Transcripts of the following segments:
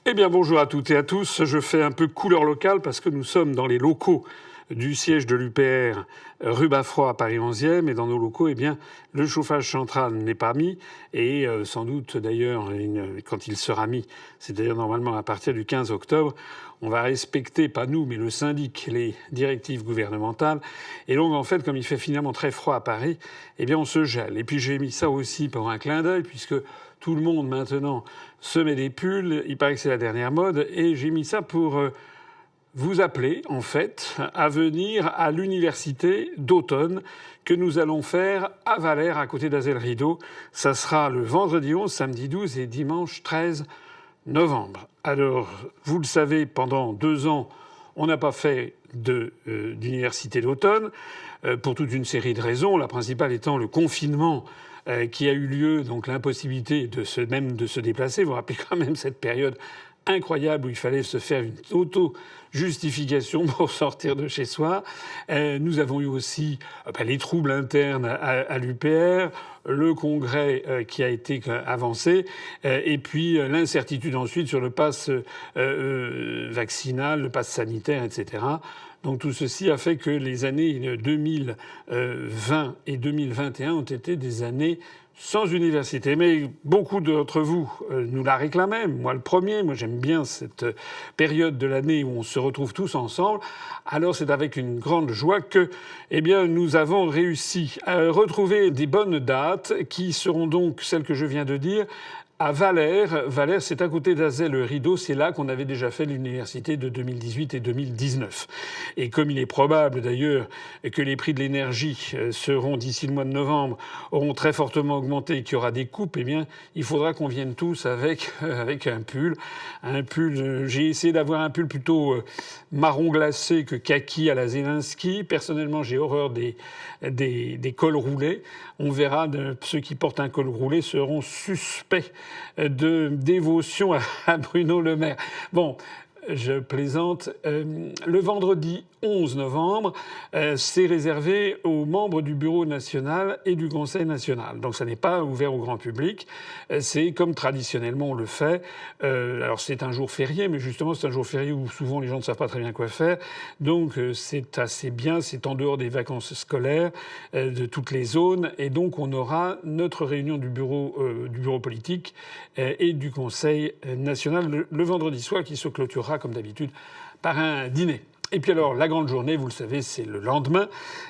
Eh bien bonjour à toutes et à tous. Je fais un peu couleur locale parce que nous sommes dans les locaux du siège de l'UPR rue Bafroid à Paris 11e. Et dans nos locaux, eh bien, le chauffage central n'est pas mis. Et sans doute d'ailleurs, quand il sera mis, c'est d'ailleurs normalement à partir du 15 octobre, on va respecter, pas nous, mais le syndic, les directives gouvernementales. Et donc, en fait, comme il fait finalement très froid à Paris, eh bien, on se gèle. Et puis, j'ai mis ça aussi pour un clin d'œil, puisque tout le monde maintenant se met des pulls. Il paraît que c'est la dernière mode. Et j'ai mis ça pour vous appeler, en fait, à venir à l'université d'automne que nous allons faire à Valère, à côté d'Azel-Rideau. Ça sera le vendredi 11, samedi 12 et dimanche 13 novembre. Alors, vous le savez, pendant 2 ans, on n'a pas fait d'université d'automne pour toute une série de raisons. La principale étant le confinement qui a eu lieu, donc l'impossibilité de se déplacer. Vous vous rappelez quand même cette période incroyable où il fallait se faire une auto-justification pour sortir de chez soi. Nous avons eu aussi les troubles internes à l'UPR, le congrès qui a été avancé, et puis l'incertitude ensuite sur le pass vaccinal, le pass sanitaire, etc. Donc tout ceci a fait que les années 2020 et 2021 ont été des années sans université. Mais beaucoup d'entre vous nous la réclamaient. Moi, le premier. Moi, j'aime bien cette période de l'année où on se retrouve tous ensemble. Alors, c'est avec une grande joie que, eh bien, nous avons réussi à retrouver des bonnes dates qui seront donc celles que je viens de dire. À Valère. Valère, c'est à côté d'Azel-Rideau. C'est là qu'on avait déjà fait l'université de 2018 et 2019. Et comme il est probable d'ailleurs que les prix de l'énergie seront d'ici le mois de novembre, auront très fortement augmenté et qu'il y aura des coupes, eh bien, il faudra qu'on vienne tous avec un pull. Un pull. J'ai essayé d'avoir un pull plutôt marron glacé que kaki à la Zelensky. Personnellement, j'ai horreur des cols roulés. On verra, ceux qui portent un col roulé seront suspects de dévotion à Bruno Le Maire. Bon, je plaisante. Le vendredi 11 novembre, c'est réservé aux membres du Bureau national et du Conseil national. Donc ça n'est pas ouvert au grand public. C'est comme traditionnellement on le fait. Alors c'est un jour férié, mais justement c'est un jour férié où souvent les gens ne savent pas très bien quoi faire. Donc c'est assez bien. C'est en dehors des vacances scolaires de toutes les zones. Et donc on aura notre réunion du bureau politique et du Conseil national le vendredi soir qui se clôturera comme d'habitude par un dîner. Et puis alors, la grande journée, vous le savez, c'est le lendemain,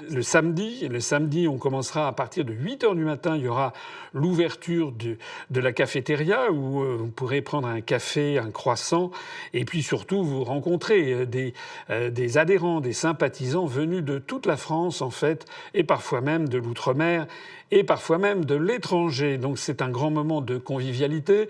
le samedi. Le samedi, on commencera à partir de 8 heures du matin. Il y aura l'ouverture de la cafétéria où vous pourrez prendre un café, un croissant. Et puis surtout, vous rencontrez des adhérents, des sympathisants venus de toute la France, en fait, et parfois même de l'outre-mer et parfois même de l'étranger. Donc c'est un grand moment de convivialité.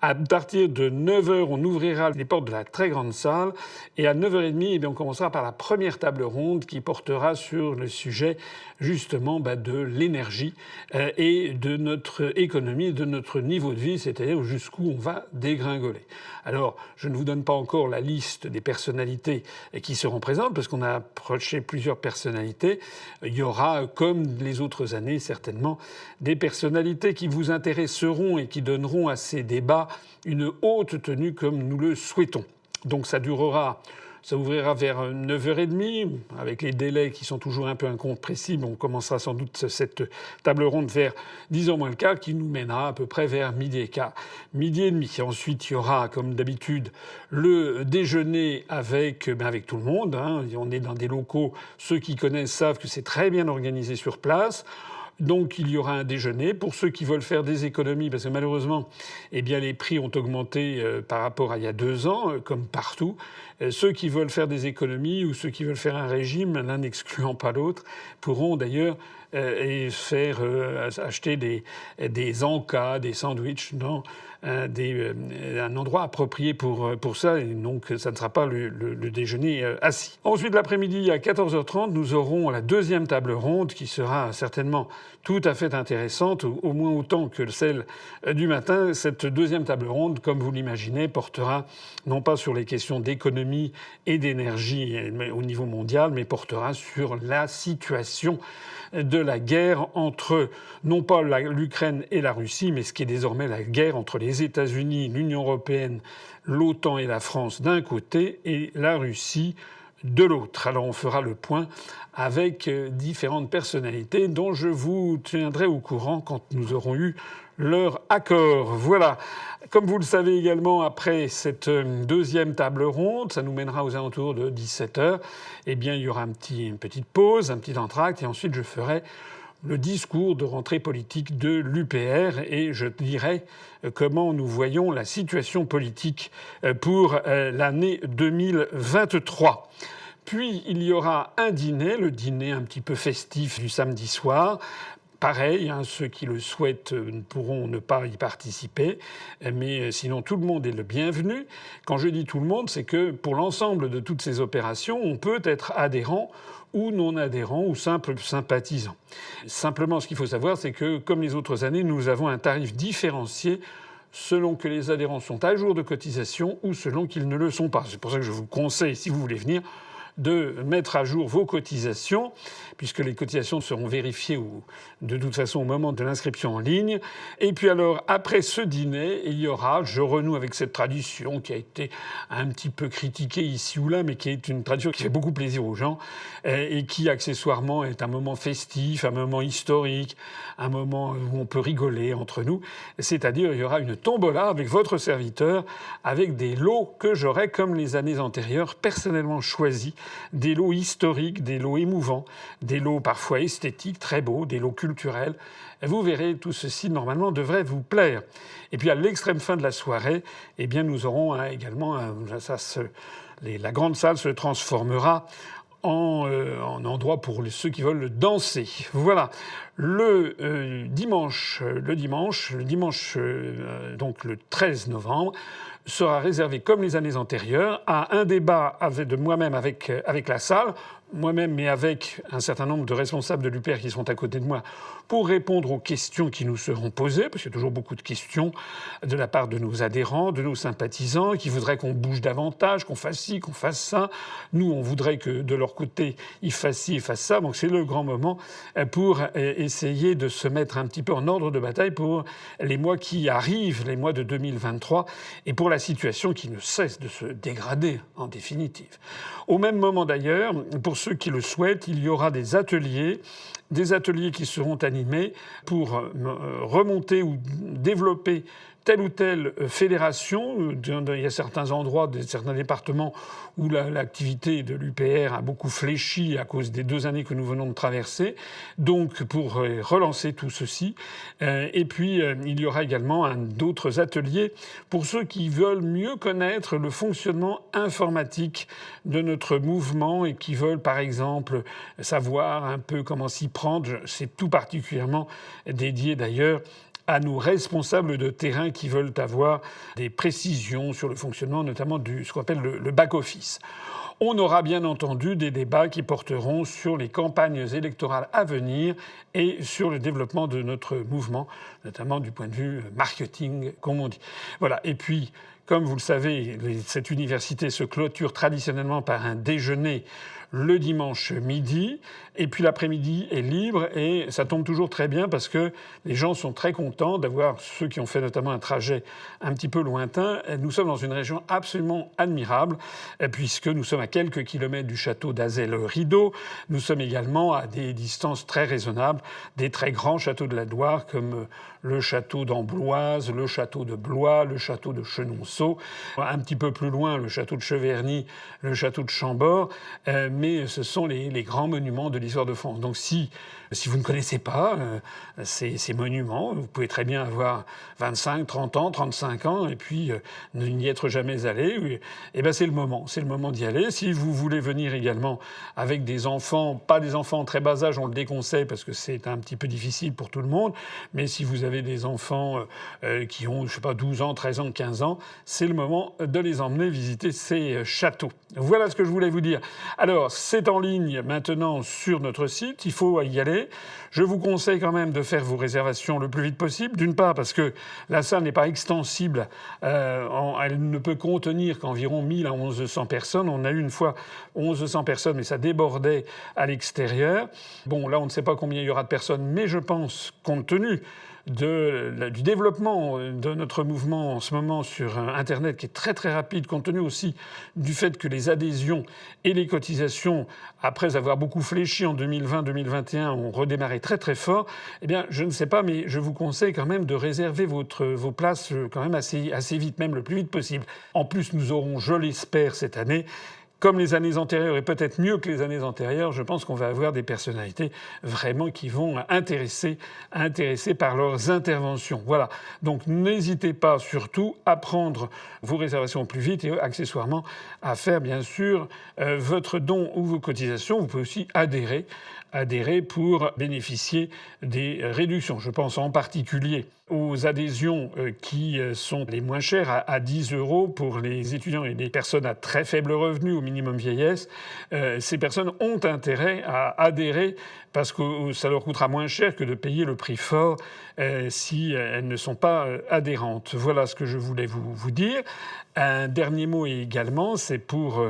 À partir de 9 heures, on ouvrira les portes de la très grande salle. Et à 9h30, eh bien, on commencera par la première table ronde qui portera sur le sujet justement de l'énergie et de notre économie, de notre niveau de vie, c'est-à-dire jusqu'où on va dégringoler. Alors, je ne vous donne pas encore la liste des personnalités qui seront présentes, parce qu'on a approché plusieurs personnalités. Il y aura, comme les autres années, certainement, des personnalités qui vous intéresseront et qui donneront à ces débats une haute tenue comme nous le souhaitons. Donc ça ouvrira vers 9h30, avec les délais qui sont toujours un peu incompressibles. On commencera sans doute cette table ronde vers 10h moins le quart, qui nous mènera à peu près vers midi et quart, midi et demi. Ensuite, il y aura, comme d'habitude, le déjeuner avec tout le monde. On est dans des locaux, ceux qui connaissent savent que c'est très bien organisé sur place. Donc il y aura un déjeuner pour ceux qui veulent faire des économies, parce que malheureusement, eh bien les prix ont augmenté par rapport à il y a 2 ans, comme partout. Ceux qui veulent faire des économies ou ceux qui veulent faire un régime, l'un n'excluant pas l'autre, pourront d'ailleurs acheter des encas, des sandwichs dans un endroit approprié pour ça, et donc ça ne sera pas le déjeuner assis. Ensuite, l'après-midi, à 14h30, nous aurons la deuxième table ronde qui sera certainement tout à fait intéressante, au moins autant que celle du matin. Cette deuxième table ronde, comme vous l'imaginez, portera non pas sur les questions d'économie et d'énergie au niveau mondial, mais portera sur la situation de de la guerre entre, non pas l'Ukraine et la Russie, mais ce qui est désormais la guerre entre les États-Unis, l'Union européenne, l'OTAN et la France d'un côté, et la Russie de l'autre. Alors on fera le point avec différentes personnalités dont je vous tiendrai au courant quand nous aurons eu leur accord. Voilà. Comme vous le savez également, après cette deuxième table ronde, ça nous mènera aux alentours de 17h, eh bien il y aura une petite pause, un petit entracte, et ensuite je ferai le discours de rentrée politique de l'UPR et je dirai comment nous voyons la situation politique pour l'année 2023. Puis il y aura un dîner, le dîner un petit peu festif du samedi soir. Pareil, ceux qui le souhaitent pourront ne pas y participer, mais sinon tout le monde est le bienvenu. Quand je dis tout le monde, c'est que pour l'ensemble de toutes ces opérations, on peut être adhérent ou non adhérent ou simple sympathisant. Simplement, ce qu'il faut savoir, c'est que comme les autres années, nous avons un tarif différencié selon que les adhérents sont à jour de cotisation ou selon qu'ils ne le sont pas. C'est pour ça que je vous conseille, si vous voulez venir, de mettre à jour vos cotisations, puisque les cotisations seront vérifiées de toute façon au moment de l'inscription en ligne. Et puis alors, après ce dîner, il y aura, je renoue avec cette tradition qui a été un petit peu critiquée ici ou là, mais qui est une tradition qui fait beaucoup plaisir aux gens et qui accessoirement est un moment festif, un moment historique, un moment où on peut rigoler entre nous. C'est-à-dire, il y aura une tombola avec votre serviteur, avec des lots que j'aurai, comme les années antérieures, personnellement choisis. Des lots historiques, des lots émouvants, des lots parfois esthétiques, très beaux, des lots culturels. Vous verrez, tout ceci, normalement, devrait vous plaire. Et puis, à l'extrême fin de la soirée, eh bien, nous aurons également... la grande salle se transformera en endroit pour ceux qui veulent danser. Voilà. Le dimanche, donc le 13 novembre, sera réservé, comme les années antérieures, à un débat de moi-même avec la salle, moi-même mais avec un certain nombre de responsables de l'UPR qui sont à côté de moi pour répondre aux questions qui nous seront posées, parce qu'il y a toujours beaucoup de questions de la part de nos adhérents, de nos sympathisants, qui voudraient qu'on bouge davantage, qu'on fasse ci, qu'on fasse ça. Nous, on voudrait que de leur côté, ils fassent ci, ils fassent ça. Donc c'est le grand moment pour essayer de se mettre un petit peu en ordre de bataille pour les mois qui arrivent, les mois de 2023, et pour la situation qui ne cesse de se dégrader en définitive. Au même moment d'ailleurs, pour ceux qui le souhaitent, il y aura des ateliers qui seront animés pour remonter ou développer telle ou telle fédération. Il y a certains endroits, certains départements où l'activité de l'UPR a beaucoup fléchi à cause des 2 années que nous venons de traverser. Donc, pour relancer tout ceci. Et puis, il y aura également d'autres ateliers pour ceux qui veulent mieux connaître le fonctionnement informatique de notre mouvement et qui veulent, par exemple, savoir un peu comment s'y prendre. C'est tout particulièrement dédié d'ailleurs à nos responsables de terrain qui veulent avoir des précisions sur le fonctionnement, notamment ce qu'on appelle le back-office. On aura bien entendu des débats qui porteront sur les campagnes électorales à venir et sur le développement de notre mouvement, notamment du point de vue marketing, comme on dit. Voilà. Et puis, comme vous le savez, cette université se clôture traditionnellement par un déjeuner le dimanche midi, et puis l'après-midi est libre, et ça tombe toujours très bien parce que les gens sont très contents d'avoir ceux qui ont fait notamment un trajet un petit peu lointain. Nous sommes dans une région absolument admirable, puisque nous sommes à quelques kilomètres du château d'Azay-le-Rideau. Nous sommes également à des distances très raisonnables des très grands châteaux de la Loire, comme le château d'Ambloise, le château de Blois, le château de Chenonceau, un petit peu plus loin, le château de Cheverny, le château de Chambord, mais ce sont les grands monuments de l'histoire de France. Donc si vous ne connaissez pas ces monuments, vous pouvez très bien avoir 25, 30 ans, 35 ans, et puis n'y être jamais allé, et ben c'est le moment d'y aller. Si vous voulez venir également avec des enfants, pas des enfants en très bas âge, on le déconseille parce que c'est un petit peu difficile pour tout le monde, mais si vous avez des enfants qui ont, 12 ans, 13 ans, 15 ans, c'est le moment de les emmener visiter ces châteaux. Voilà ce que je voulais vous dire. Alors, c'est en ligne maintenant sur notre site, il faut y aller. Je vous conseille quand même de faire vos réservations le plus vite possible. D'une part parce que la salle n'est pas extensible, elle ne peut contenir qu'environ 1000 à 1100 personnes. On a eu une fois 1100 personnes, mais ça débordait à l'extérieur. Bon, là, on ne sait pas combien il y aura de personnes, mais je pense, compte tenu du développement de notre mouvement en ce moment sur Internet, qui est très très rapide, compte tenu aussi du fait que les adhésions et les cotisations, après avoir beaucoup fléchi en 2020-2021, ont redémarré très très fort, eh bien, je ne sais pas, mais je vous conseille quand même de réserver vos places quand même assez vite, même le plus vite possible. En plus, nous aurons, je l'espère, cette année, comme les années antérieures et peut-être mieux que les années antérieures, je pense qu'on va avoir des personnalités vraiment qui vont intéresser par leurs interventions. Voilà. Donc n'hésitez pas surtout à prendre vos réservations au plus vite et accessoirement à faire bien sûr votre don ou vos cotisations. Vous pouvez aussi adhérer pour bénéficier des réductions. Je pense en particulier aux adhésions qui sont les moins chères, à 10 € pour les étudiants et les personnes à très faible revenu, au minimum vieillesse. Ces personnes ont intérêt à adhérer parce que ça leur coûtera moins cher que de payer le prix fort si elles ne sont pas adhérentes. Voilà ce que je voulais vous dire. Un dernier mot également, c'est pour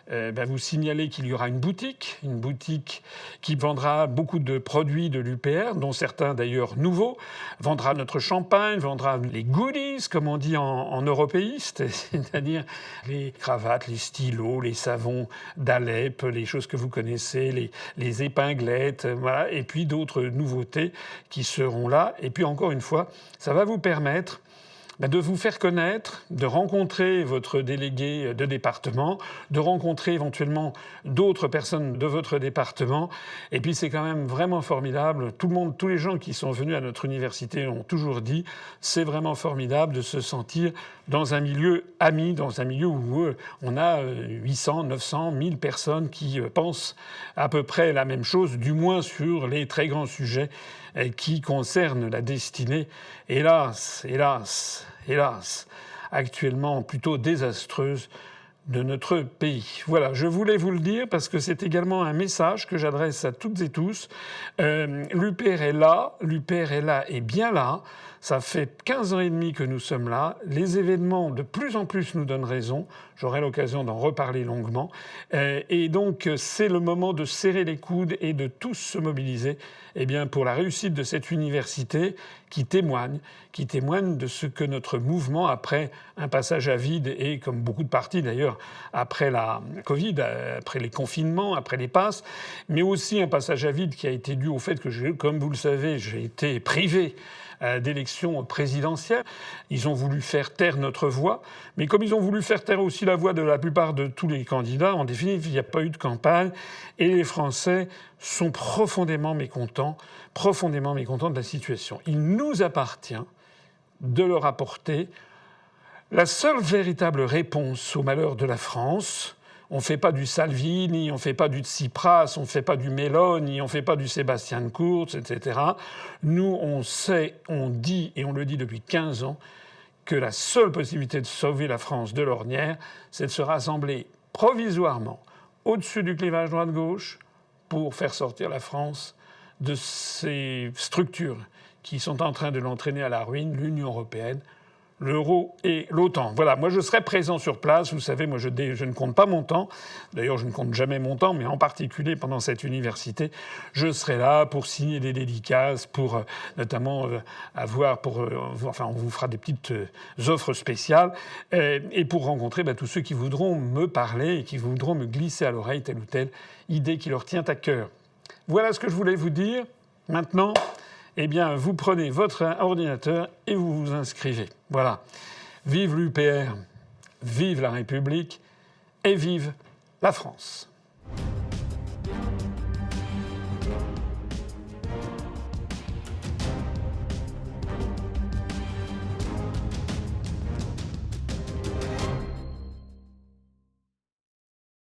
vous signaler qu'il y aura une boutique qui vendra beaucoup de produits de l'UPR, dont certains d'ailleurs nouveaux, vendra notre champagne, vendra les goodies, comme on dit en européiste, c'est-à-dire les cravates, les stylos, les savons d'Alep, les choses que vous connaissez, les épinglettes, voilà, et puis d'autres nouveautés qui seront là. Et puis encore une fois, ça va vous permettre de vous faire connaître, de rencontrer votre délégué de département, de rencontrer éventuellement d'autres personnes de votre département. Et puis c'est quand même vraiment formidable. Tous les gens qui sont venus à notre université ont toujours dit, c'est vraiment formidable de se sentir dans un milieu ami, dans un milieu où on a 800, 900, 1000 personnes qui pensent à peu près la même chose, du moins sur les très grands sujets qui concernent la destinée, hélas, actuellement plutôt désastreuse de notre pays. Voilà, je voulais vous le dire parce que c'est également un message que j'adresse à toutes et tous. L'UPR est là et bien là. Ça fait 15 ans et demi que nous sommes là. Les événements de plus en plus nous donnent raison. J'aurai l'occasion d'en reparler longuement. Et donc c'est le moment de serrer les coudes et de tous se mobiliser pour la réussite de cette université qui témoigne de ce que notre mouvement, après un passage à vide et comme beaucoup de partis d'ailleurs, après la Covid, après les confinements, après les passes, mais aussi un passage à vide qui a été dû au fait que, comme vous le savez, j'ai été privé d'élections présidentielles. Ils ont voulu faire taire notre voix, mais comme ils ont voulu faire taire aussi la voix de la plupart de tous les candidats, en définitive, il n'y a pas eu de campagne et les Français sont profondément mécontents de la situation. Il nous appartient de leur apporter la seule véritable réponse au malheur de la France. On ne fait pas du Salvini, on ne fait pas du Tsipras, on ne fait pas du Meloni, on ne fait pas du Sébastien Kurz, etc. Nous, on sait, on dit, et on le dit depuis 15 ans, que la seule possibilité de sauver la France de l'ornière, c'est de se rassembler provisoirement au-dessus du clivage droite-gauche pour faire sortir la France de ces structures qui sont en train de l'entraîner à la ruine, l'Union européenne, l'euro et l'OTAN. Voilà, moi je serai présent sur place. Vous savez, moi je ne compte pas mon temps. D'ailleurs, je ne compte jamais mon temps, mais en particulier pendant cette université, je serai là pour signer des dédicaces, pour notamment on vous fera des petites offres spéciales et pour rencontrer tous ceux qui voudront me parler et qui voudront me glisser à l'oreille telle ou telle idée qui leur tient à cœur. Voilà ce que je voulais vous dire. Maintenant, vous prenez votre ordinateur et vous vous inscrivez. Voilà. Vive l'UPR, vive la République et vive la France.